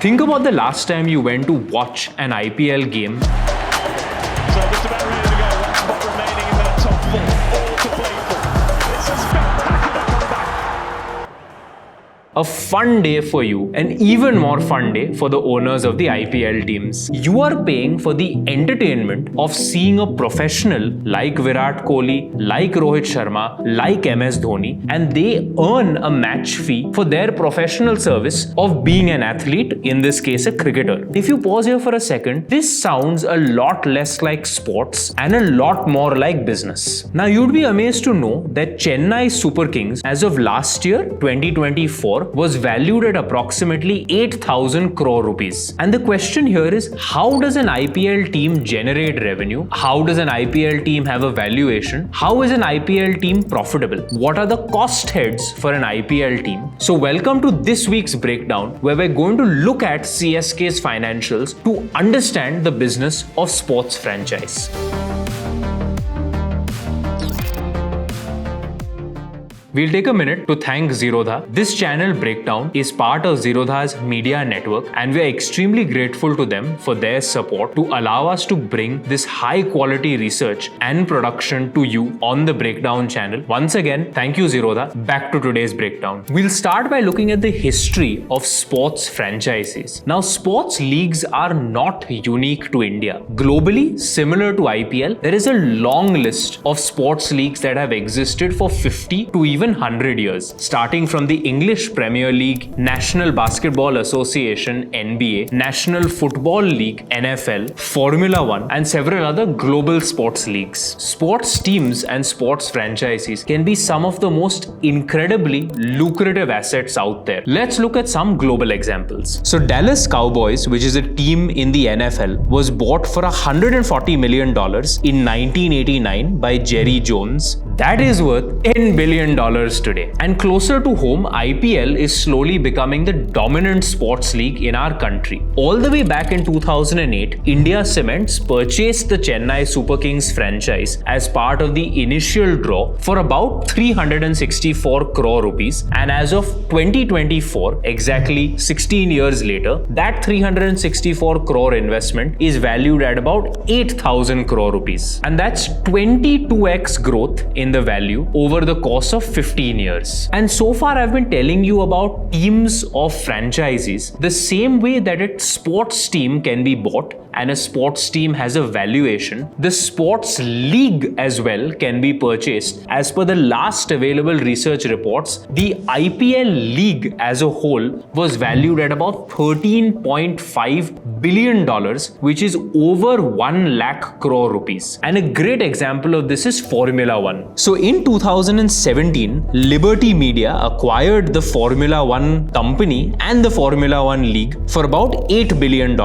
Think about the last time you went to watch an IPL game. So just about ready to go. One spot remaining in that top four. All to play for. It's a spectacular comeback. A fun day for you, an even more fun day for the owners of the IPL teams. You are paying for the entertainment of seeing a professional like Virat Kohli, like Rohit Sharma, like MS Dhoni, and they earn a match fee for their professional service of being an athlete, in this case a cricketer. If you pause here for a second, this sounds a lot less like sports and a lot more like business. Now you'd be amazed to know that Chennai Super Kings, as of last year, 2024, was valued at approximately 8,000 crore rupees. And the question here is, how does an IPL team generate revenue? How does an IPL team have a valuation? How is an IPL team profitable? What are the cost heads for an IPL team? So welcome to this week's breakdown, where we're going to look at CSK's financials to understand the business of sports franchise. We'll take a minute to thank Zerodha. This channel breakdown is part of Zerodha's media network, and we're extremely grateful to them for their support to allow us to bring this high quality research and production to you on the breakdown channel. Once again, thank you Zerodha. Back to today's breakdown. We'll start by looking at the history of sports franchises. Now, sports leagues are not unique to India. Globally, similar to IPL, there is a long list of sports leagues that have existed for 50 to even 100 years, starting from the English Premier League, National Basketball Association (NBA), National Football League (NFL), Formula One, and several other global sports leagues. Sports teams and sports franchises can be some of the most incredibly lucrative assets out there. Let's look at some global examples. So Dallas Cowboys, which is a team in the NFL, was bought for $140 million in 1989 by Jerry Jones. That is worth $10 billion today. And closer to home, IPL is slowly becoming the dominant sports league in our country. All the way back in 2008, India Cements purchased the Chennai Super Kings franchise as part of the initial draw for about 364 crore rupees. And as of 2024, exactly 16 years later, that 364 crore investment is valued at about 8,000 crore rupees. And that's 22x growth in the value over the course of 15 years. And so far I've been telling you about teams of franchises the same way that a sports team can be bought and a sports team has a valuation. The sports league as well can be purchased. As per the last available research reports, the IPL league as a whole was valued at about $13.5 billion, which is over 1 lakh crore rupees. And a great example of this is Formula One. So in 2017, Liberty Media acquired the Formula One company and the Formula One league for about $8 billion.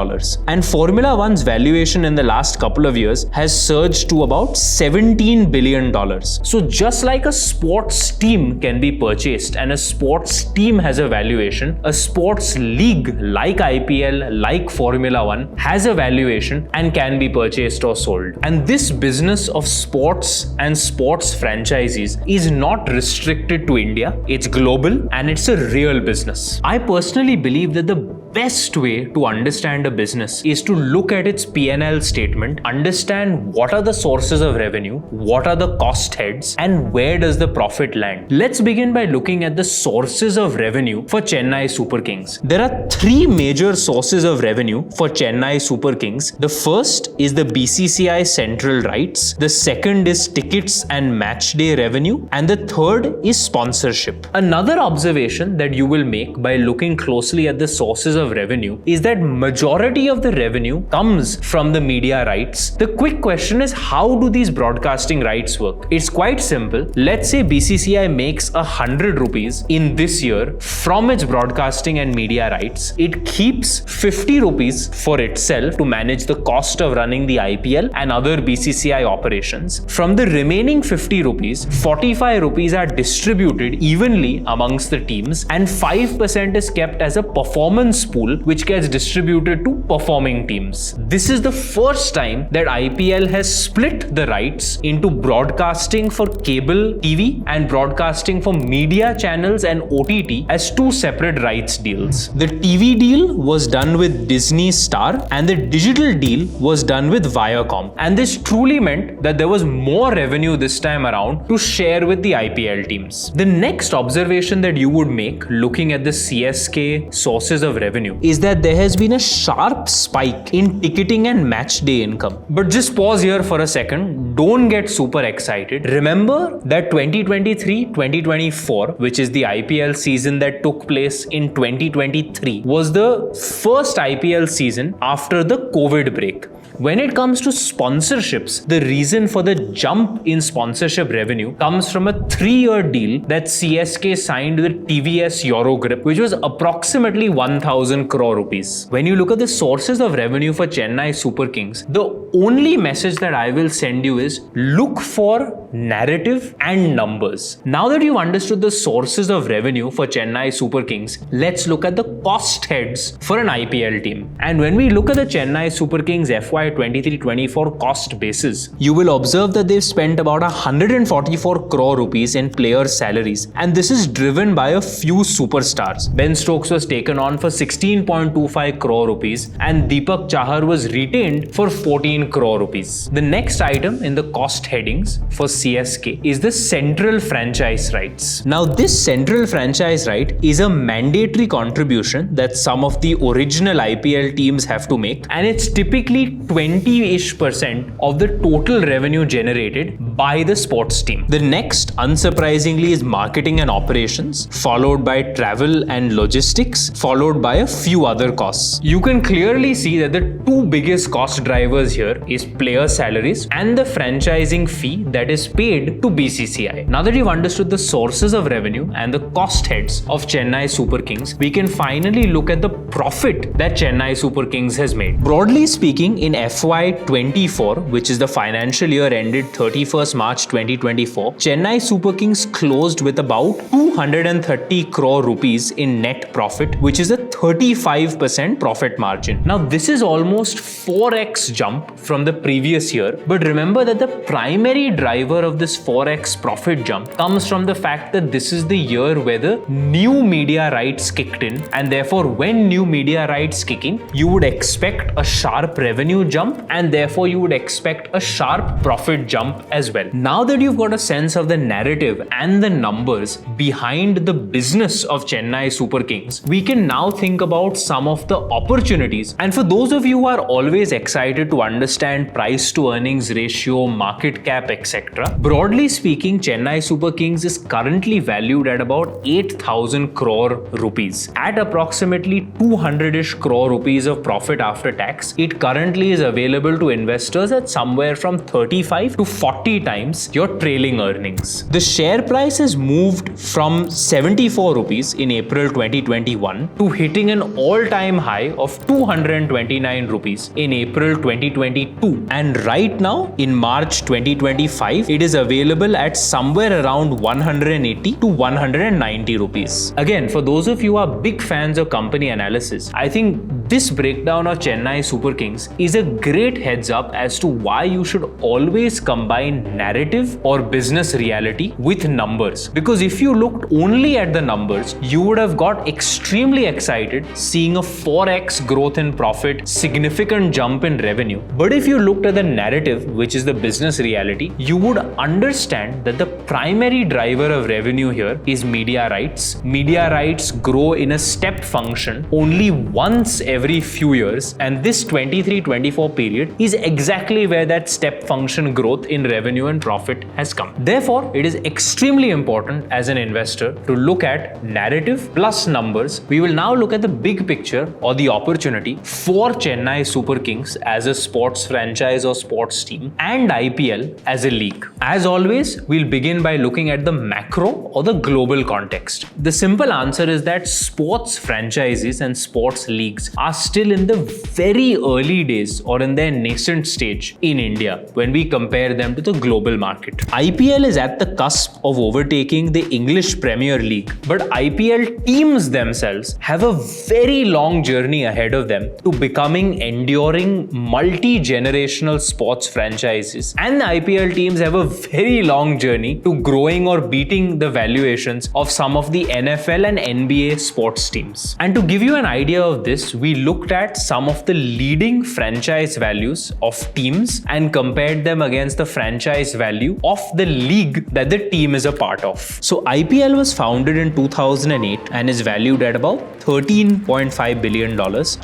And Formula One's valuation in the last couple of years has surged to about $17 billion. So just like a sports team can be purchased and a sports team has a valuation, a sports league like IPL, like Formula One has a valuation and can be purchased or sold. And this business of sports and sports franchises is not restricted to India. It's global and it's a real business. I personally believe that the best way to understand a business is to look at its P&L statement, understand what are the sources of revenue, what are the cost heads, and where does the profit land. Let's begin by looking at the sources of revenue for Chennai Super Kings. There are three major sources of revenue for Chennai Super Kings. The first is the BCCI central rights, the second is tickets and match day revenue, and the third is sponsorship. Another observation that you will make by looking closely at the sources of revenue is that majority of the revenue comes from the media rights. The quick question is, how do these broadcasting rights work? It's quite simple. Let's say BCCI makes 100 rupees in this year from its broadcasting and media rights. It keeps 50 rupees for itself to manage the cost of running the IPL and other BCCI operations. From the remaining 50 rupees, 45 rupees are distributed evenly amongst the teams and 5% is kept as a performance pool which gets distributed to performing teams. This is the first time that IPL has split the rights into broadcasting for cable TV and broadcasting for media channels and OTT as two separate rights deals. The TV deal was done with Disney Star and the digital deal was done with Viacom. And this truly meant that there was more revenue this time around to share with the IPL teams. The next observation that you would make looking at the CSK sources of revenue is that there has been a sharp spike in ticketing and match day income. But just pause here for a second. Don't get super excited. Remember that 2023-2024, which is the IPL season that took place in 2023, was the first IPL season after the COVID break. When it comes to sponsorships, the reason for the jump in sponsorship revenue comes from a 3-year deal that CSK signed with TVS Eurogrip, which was approximately 1,000 crore rupees. When you look at the sources of revenue for Chennai Super Kings, the only message that I will send you is look for narrative and numbers. Now that you've understood the sources of revenue for Chennai Super Kings, let's look at the cost heads for an IPL team. And when we look at the Chennai Super Kings FY 23-24 cost basis, you will observe that they've spent about 144 crore rupees in player salaries, and this is driven by a few superstars. Ben Stokes was taken on for 16.25 crore rupees and Deepak Chahar was retained for 14 crore rupees. The next item in the cost headings for CSK is the central franchise rights. Now this central franchise right is a mandatory contribution that some of the original IPL teams have to make, and it's typically 20-ish% of the total revenue generated by the sports team. The next, unsurprisingly, is marketing and operations, followed by travel and logistics, followed by a few other costs. You can clearly see that the two biggest cost drivers here is player salaries and the franchising fee that is paid to BCCI. Now that you've understood the sources of revenue and the cost heads of Chennai Super Kings, we can finally look at the profit that Chennai Super Kings has made. Broadly speaking, in FY24, which is the financial year ended 31st March 2024, Chennai Super Kings closed with about 230 crore rupees in net profit, which is a 35% profit margin. Now this is almost 4x jump from the previous year, but remember that the primary driver of this 4x profit jump comes from the fact that this is the year where the new media rights kicked in, and therefore when new media rights kick in, you would expect a sharp revenue jump and therefore you would expect a sharp profit jump as well. Now that you've got a sense of the narrative and the numbers behind the business of Chennai Super Kings, we can now think about some of the opportunities. And for those of you who are always excited to understand price to earnings ratio, market cap, etc., broadly speaking, Chennai Super Kings is currently valued at about 8,000 crore rupees. At approximately 200-ish crore rupees of profit after tax, it currently is available to investors at somewhere from 35 to 40 times your trailing earnings. The share price has moved from 74 rupees in April 2021 to hitting an all-time high of 229 rupees in April 2022. And right now, in March 2025, it is available at somewhere around 180 to 190 rupees. Again, for those of you who are big fans of company analysis, I think this breakdown of Chennai Super Kings is a great heads up as to why you should always combine narrative or business reality with numbers. Because if you looked only at the numbers, you would have got extremely excited seeing a 4x growth in profit, significant jump in revenue. But if you looked at the narrative, which is the business reality, you would understand that the primary driver of revenue here is media rights. Media rights grow in a step function only once every few years, and this 23-24 period is exactly where that step function growth in revenue and profit has come. Therefore, it is extremely important as an investor to look at narrative plus numbers. We will now look at the big picture or the opportunity for Chennai Super Kings as a sports franchise or sports team and IPL as a league. As always, we'll begin by looking at the macro or the global context. The simple answer is that sports franchises and sports leagues are are still in the very early days or in their nascent stage in India when we compare them to the global market. IPL is at the cusp of overtaking the English Premier League, but IPL teams themselves have a very long journey ahead of them to becoming enduring multi-generational sports franchises. And the IPL teams have a very long journey to growing or beating the valuations of some of the NFL and NBA sports teams. And to give you an idea of this, we looked at some of the leading franchise values of teams and compared them against the franchise value of the league that the team is a part of. So IPL was founded in 2008 and is valued at about $13.5 billion.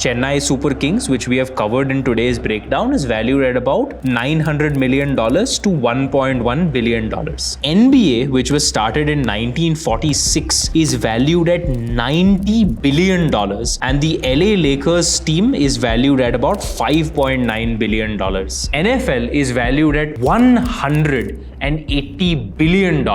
Chennai Super Kings, which we have covered in today's breakdown, is valued at about $900 million to $1.1 billion. NBA, which was started in 1946, is valued at $90 billion, and the LA Lakers team is valued at about $5.9 billion. NFL is valued at $180 billion.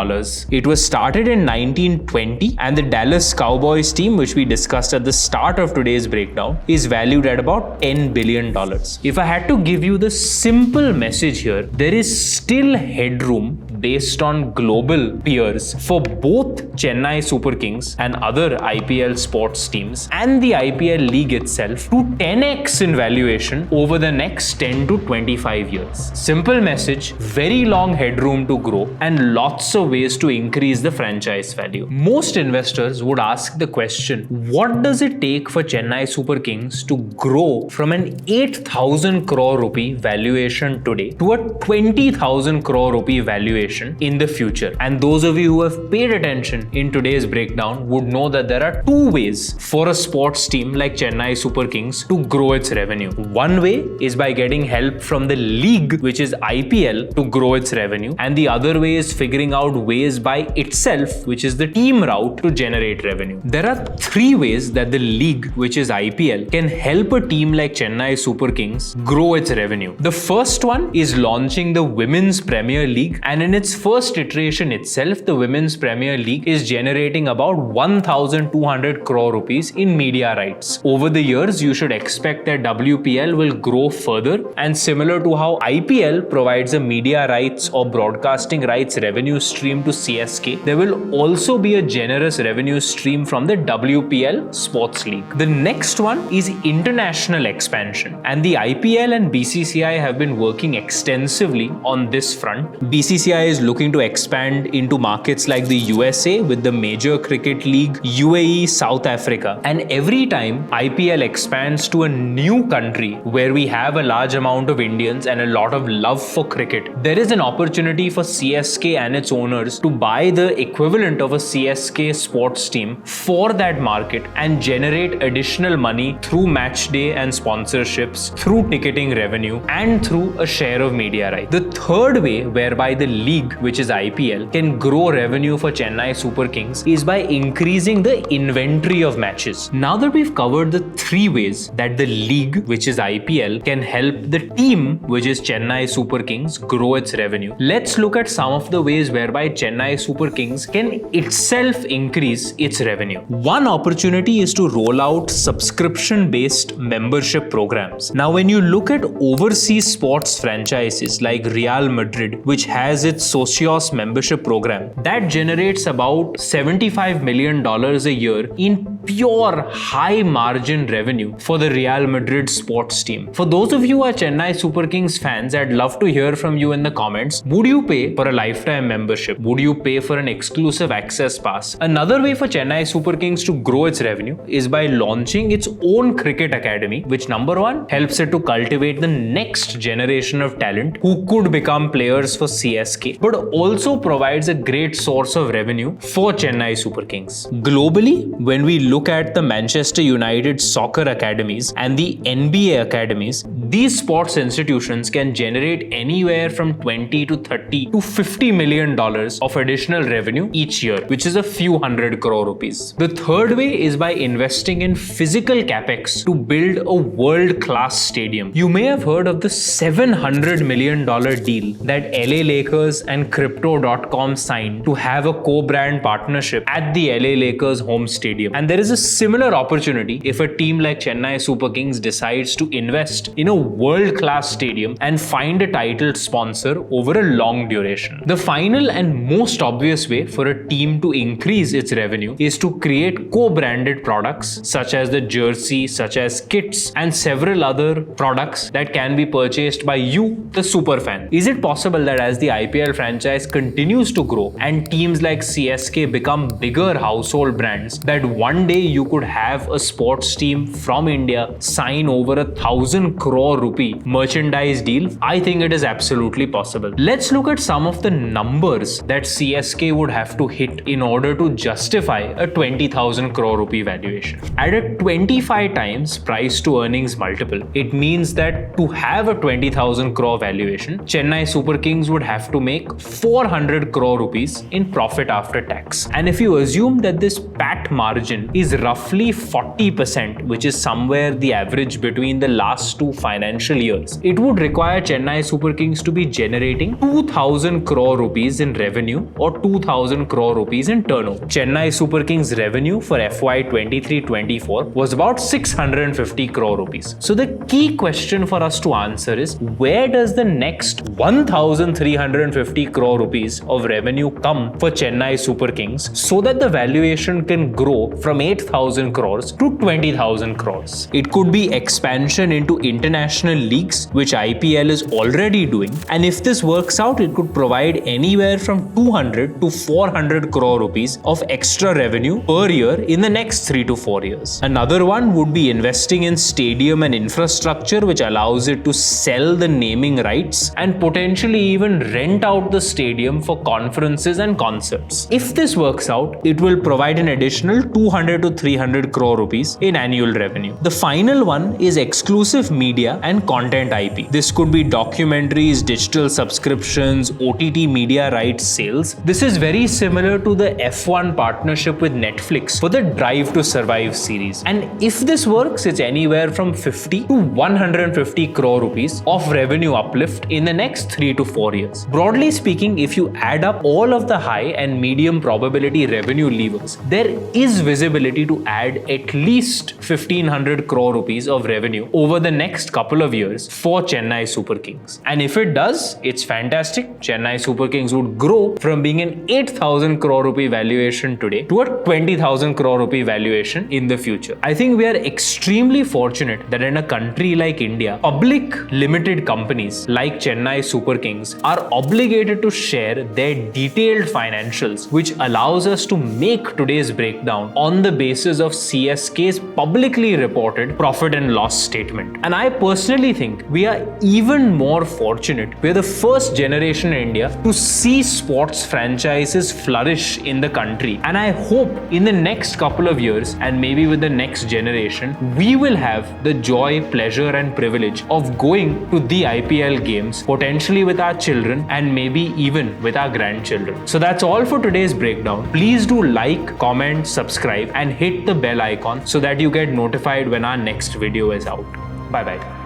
It was started in 1920, and the Dallas Cowboys team, which we discussed at the start of today's breakdown, is valued at about $10 billion. If I had to give you the simple message here, there is still headroom based on global peers for both Chennai Super Kings and other IPL sports teams and the IPL league itself to 10x in valuation over the next 10 to 25 years. Simple message, very long headroom to grow and lots of ways to increase the franchise value. Most investors would ask the question, what does it take for Chennai Super Kings to grow from an 8,000 crore rupee valuation today to a 20,000 crore rupee valuation in the future? And those of you who have paid attention in today's breakdown would know that there are two ways for a sports team like Chennai Super Kings to grow its revenue. One way is by getting help from the league, which is IPL, to grow its revenue, and the other way is figuring out ways by itself, which is the team route, to generate revenue. There are three ways that the league, which is IPL, can help a team like Chennai Super Kings grow its revenue. The first one is launching the Women's Premier League, and in its first iteration itself, the Women's Premier League is generating about 1,200 crore rupees in media rights. Over the years, you should expect that WPL will grow further, and similar to how IPL provides a media rights or broadcasting rights revenue stream to CSK, there will also be a generous revenue stream from the WPL Sports League. The next one is international expansion, and the IPL and BCCI have been working extensively on this front. BCCI is looking to expand into markets like the USA with the Major Cricket League, UAE, South Africa, and every time IPL expands to a new country where we have a large amount of Indians and a lot of love for cricket, there is an opportunity for CSK and its owners to buy the equivalent of a CSK sports team for that market and generate additional money through match day and sponsorships, through ticketing revenue, and through a share of media rights. The third way whereby the league, which is IPL, can grow revenue for Chennai Super Kings is by increasing the inventory of matches. Now that we've covered the three ways that the league, which is IPL, can help the team, which is Chennai Super Kings, grow its revenue, let's look at some of the ways whereby Chennai Super Kings can itself increase its revenue. One opportunity is to roll out subscription-based membership programs. Now, when you look at overseas sports franchises like Real Madrid, which has its Socios membership program, that generates about $75 million a year in pure high-margin revenue for the Real Madrid sports team. For those of you who are Chennai Super Kings fans, I'd love to hear from you in the comments. Would you pay for a lifetime membership? Would you pay for an exclusive access pass? Another way for Chennai Super Kings to grow its revenue is by launching its own cricket academy, which number one, helps it to cultivate the next generation of talent who could become players for CSK, but also provides a great source of revenue for Chennai Super Kings. Globally, when we look at the Manchester United soccer academies and the NBA academies, these sports institutions can generate anywhere from 20 to 30 to $50 million of additional revenue each year, which is a few hundred crore rupees. The third way is by investing in physical capex to build a world-class stadium. You may have heard of the $700 million deal that LA Lakers and Crypto.com signed to have a co-brand partnership at the LA Lakers home stadium. And there is a similar opportunity if a team like Chennai Super Kings decides to invest in a world-class stadium and find a titled sponsor over a long duration. The final and most obvious way for a team to increase its revenue is to create co-branded products such as the jersey, such as kits, and several other products that can be purchased by you, the superfan. Is it possible that as the IPL franchise continues to grow and teams like CSK become bigger household brands, that one day you could have a sports team from India sign over 1,000 crore rupee merchandise deal? I think it is absolutely possible. Let's look at some of the numbers that CSK would have to hit in order to justify a 20,000 crore rupee valuation. At a 25 times price to earnings multiple, it means that to have a 20,000 crore valuation, Chennai Super Kings would have to make 400 crore rupees in profit after tax. And if you assume that this PAT margin is roughly 40%, which is somewhere the average between the last two financial years, it would require Chennai Super Kings to be generating 2,000 crore rupees in revenue or 2,000 crore rupees in turnover. Chennai Super Kings revenue for FY 23-24 was about 650 crore rupees. So the key question for us to answer is, where does the next 1,350 crore rupees of revenue come for Chennai Super Kings so that the valuation can grow from 8,000 crores to 20,000 crores? It could be expansion into international leagues, which IPL is already doing, and if this works out, it could provide anywhere from 200 to 400 crore rupees of extra revenue per year in the next 3 to 4 years. Another one would be investing in stadium and infrastructure, which allows it to sell the naming rights and potentially even rent out the stadium for conferences and concerts. If this works out, it will provide an additional 200 to 300 crore rupees in annual revenue. The final one is exclusive media and content IP. This could be documentaries, digital subscriptions, OTT media rights sales. This is very similar to the F1 partnership with Netflix for the Drive to Survive series. And if this works, it's anywhere from 50 to 150 crore rupees of revenue uplift in the next 3 to 4 years. Broadly speaking, if you add up all of the high and medium probability revenue levers, there is visibility to add at least 1,500 crore rupees of revenue over the next couple of years for Chennai Super Kings. And if it does, it's fantastic. Chennai Super Kings would grow from being an 8,000 crore rupee valuation today to a 20,000 crore rupee valuation in the future. I think we are extremely fortunate that in a country like India, public limited companies like Chennai Super Kings are obligated to share their detailed financials, which allows us to make today's breakdown on the basis of CSK's publicly reported profit and loss statement. And I personally think we are even more fortunate. We are the first generation in India to see sports franchises flourish in the country. And I hope in the next couple of years, and maybe with the next generation, we will have the joy, pleasure, and privilege of going to the IPL games, potentially with our children and maybe even with our grandchildren. So that's all for today's breakdown. Please do like, comment, subscribe, and hit the bell icon so that you get notified when our next video is out. Bye bye.